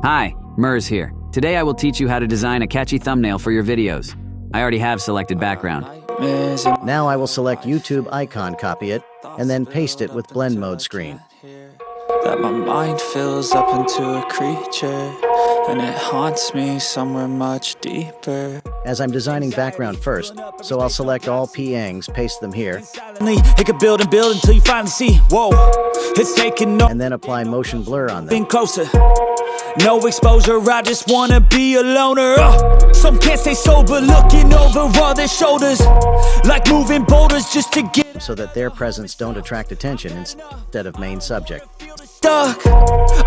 Hi, MurRs here. Today I will teach you how to design a catchy thumbnail for your videos. I already have selected background. Now I will select YouTube icon, copy it, and then paste it with blend mode screen. That my mind fills up into a creature, and it haunts me somewhere much deeper. As I'm designing background first, so I'll select all PNGs, paste them here, It could build and build until you finally see, whoa, it's taking no. and then apply motion blur on them. Think closer, no exposure, I just wanna be a loner. Some can't stay sober, looking over all their shoulders, like moving boulders just to get So that their presence don't attract attention instead of main subject. stuck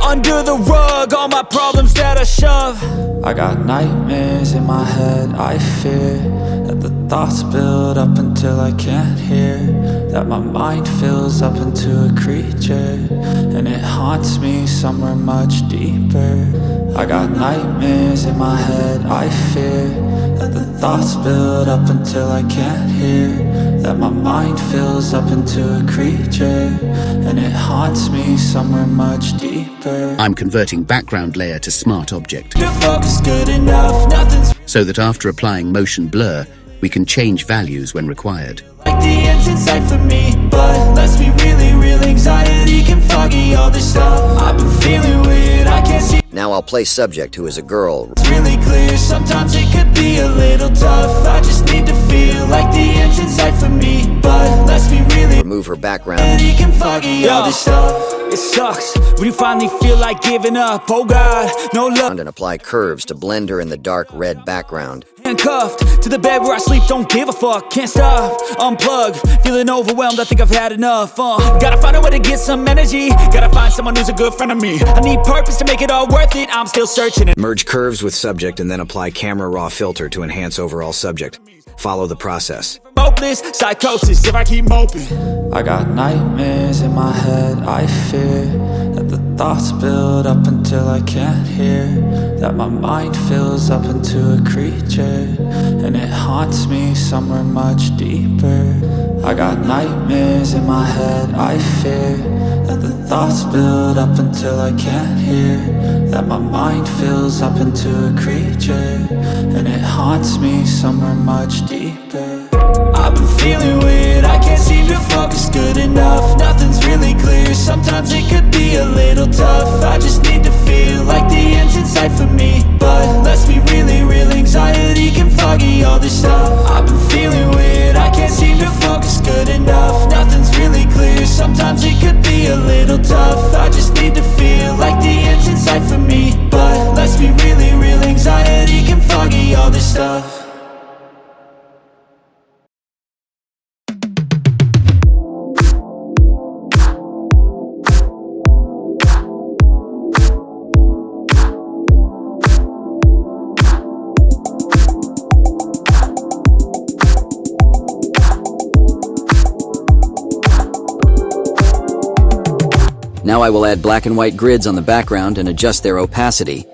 under the rug, all my problems that I shove. I got nightmares in my head, I fear that the thoughts build up until I can't hear, that my mind fills up into a creature, and it haunts me somewhere much deeper. I got nightmares in my head, I fear that the thoughts build up until I can't hear, that my mind fills up into a creature, and it haunts me somewhere much deeper. I'm converting background layer to smart object, The focus good enough, nothing's so that after applying motion blur, we can change values when required. like the end's in sight for me, but let's be really real, anxiety can foggy all this stuff. I've been feeling weird, I can't see Now I'll place subject, who is a girl. it's really clear. Sometimes it could be a little tough, I just need to feel like the end's in sight for me, but let's be really Remove her background. Anxiety can foggy all this stuff. It sucks when you finally feel like giving up. Oh God, no love. And apply curves to blend her in the dark red background. Handcuffed to the bed where I sleep, don't give a fuck. Can't stop, unplug, feeling overwhelmed, I think I've had enough. Gotta find a way to get some energy, gotta find someone who's a good friend of me. I need purpose to make it all worth it, I'm still searching. Merge curves with subject and then apply camera raw filter to enhance overall subject. Follow the process. Hopeless psychosis if I keep moping. I got nightmares in my head, I fear that the thoughts build up until I can't hear, that my mind fills up into a creature, and it haunts me somewhere much deeper. I got nightmares in my head, I fear that the thoughts build up until I can't hear, that my mind fills up into a creature, and it haunts me somewhere much deeper. I've been feeling weird, I can't seem to focus good enough, nothing's really clear, sometimes it could be a little tough, I just need to feel like the end's in sight for me, but let's be really real, anxiety can foggy all this stuff. I've been feeling weird, I can't seem to focus good enough, nothing's really clear, sometimes it could be a little tough, I just need to feel like the end's in sight for me, but let's be really real, anxiety can foggy all this stuff. Now I will add black and white grids on the background and adjust their opacity.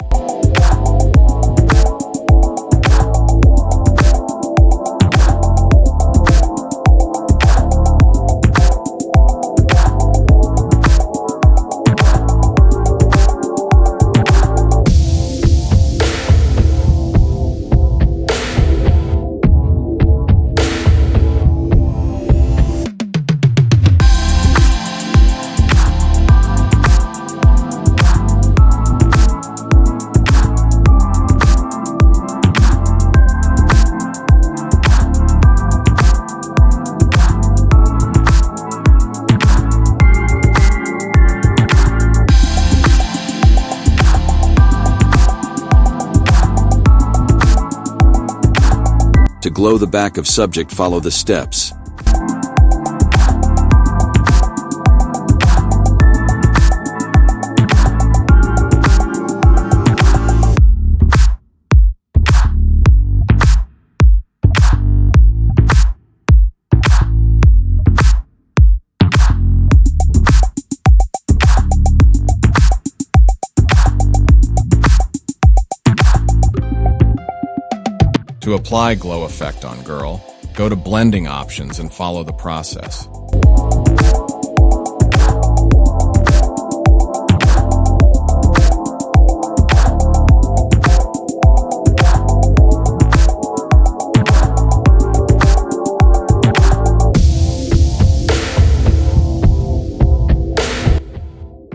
To glow the back of subject, follow the steps. To apply glow effect on girl, go to blending options and follow the process.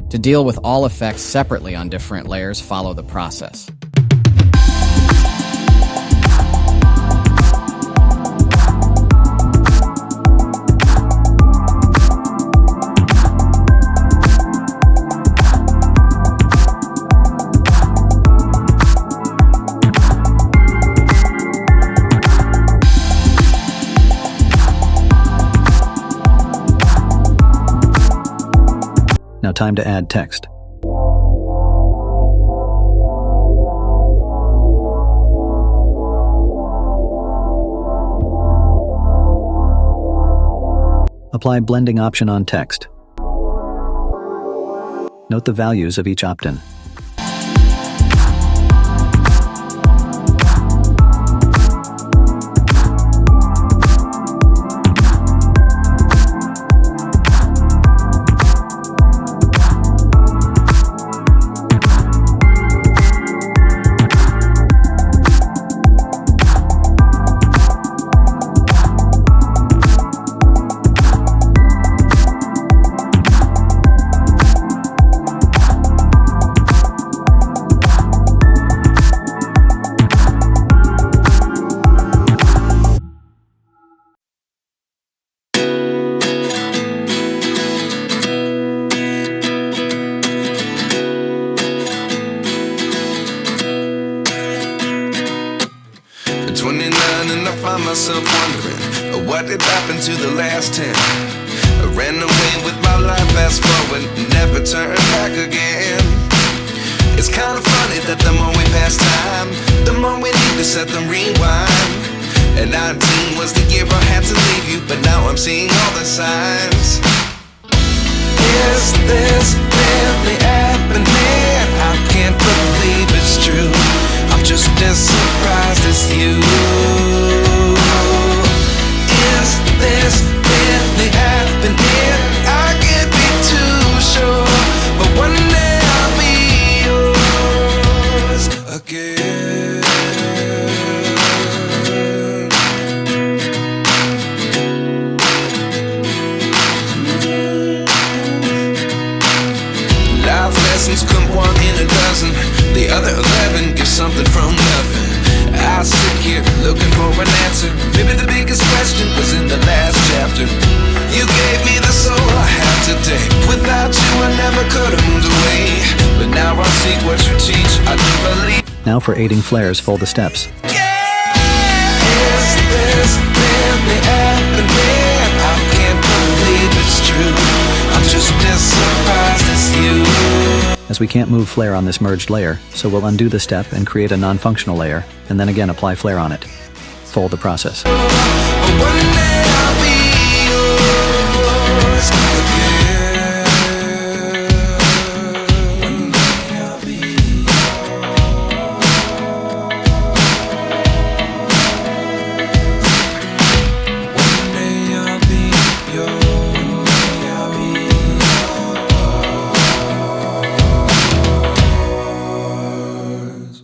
To deal with all effects separately on different layers, follow the process. Now time to add text. Apply blending option on text. Note the values of each opt-in. find myself wondering what did happen to the last 10. I ran away with my life, fast forward, never turn back again. It's kind of funny that the more we pass time, the more we need to set the rewind. And 19 was the year I had to leave you, but now I'm seeing all the signs. Is this really happening? I can't believe it's true. I'm just as surprised as you. Is this really happening? I can't be too sure, but one day I'll be yours again. Life lessons come one in a dozen. The other 11 give something from nothing. I sit here looking for an answer. Maybe the biggest question was in the last chapter. You gave me the soul I have today. Without you I never could have moved away. But now I see what you teach, I do believe. Now for aiding flares, fold the steps. Is this really happening? I can't believe it's true. I'm just as surprised as you. As we can't move flare on this merged layer, so we'll undo the step and create a non-functional layer, and then again apply flare on it. Fold the process. One day I'll be yours again. One day I'll be yours. One day I'll be yours.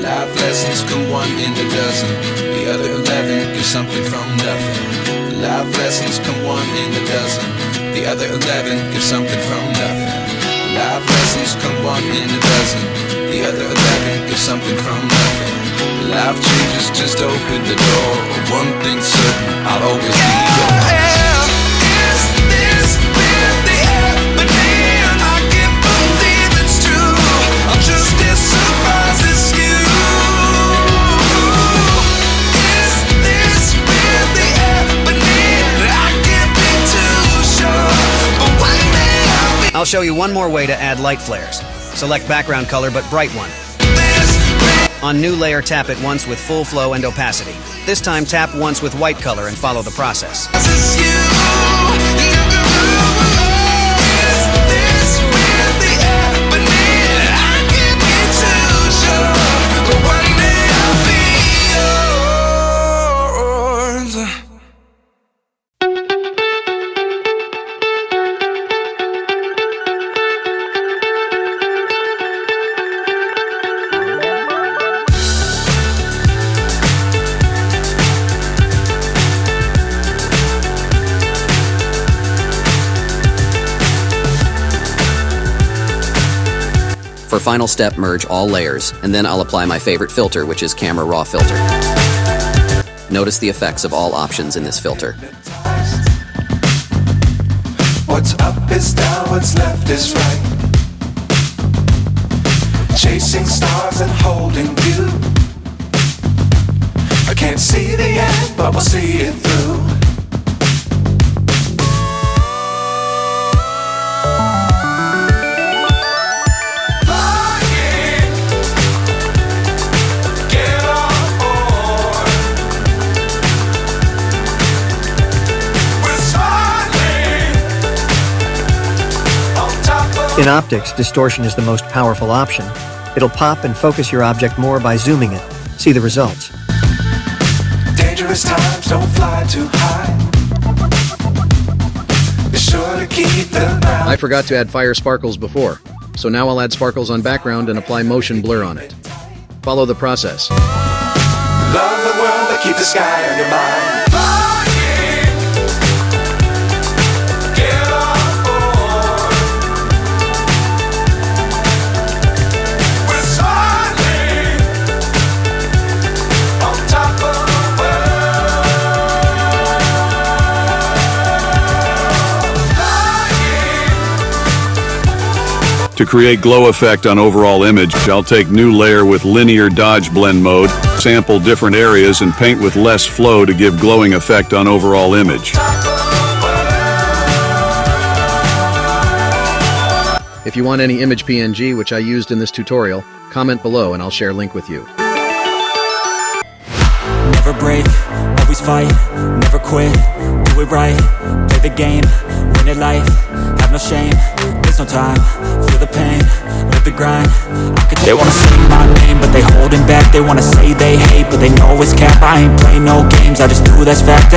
Life lessons come one in a dozen. The other 11 give something from nothing. Life lessons come one in a dozen. The other 11 give something from nothing. Life lessons come one in a dozen. The other 11 give something from nothing. Life changes just open the door. One thing's certain, I'll always be yours. Is this really happening? I can't believe it's true. I'm just as surprised as you. I'll show you one more way to add light flares. Select background color, but bright one. On new layer, tap it once with full flow and opacity. This time, tap once with white color and follow the process. For final step, merge all layers, and then I'll apply my favorite filter, which is Camera Raw Filter. Notice the effects of all options in this filter. What's up is down, what's left is right. Chasing stars and holding you. I can't see the end, but we'll see it through. In optics, distortion is the most powerful option. It'll pop and focus your object more by zooming it. See the results. Dangerous times, don't fly too high. Be sure to keep them down. I forgot to add fire sparkles before, so now I'll add sparkles on background and apply motion blur on it. Follow the process. Love the world, but keep the sky on your mind. To create glow effect on overall image, I'll take new layer with linear dodge blend mode, sample different areas and paint with less flow to give glowing effect on overall image. If you want any image PNG, which I used in this tutorial, comment below and I'll share a link with you. Never break, always fight, never quit, do it right, play the game, win it life, have no shame, there's no time, feel the pain, live the grind. They wanna say my name, but they holding back, they wanna say they hate, but they know it's cap, I ain't play no games, I just do that's fact.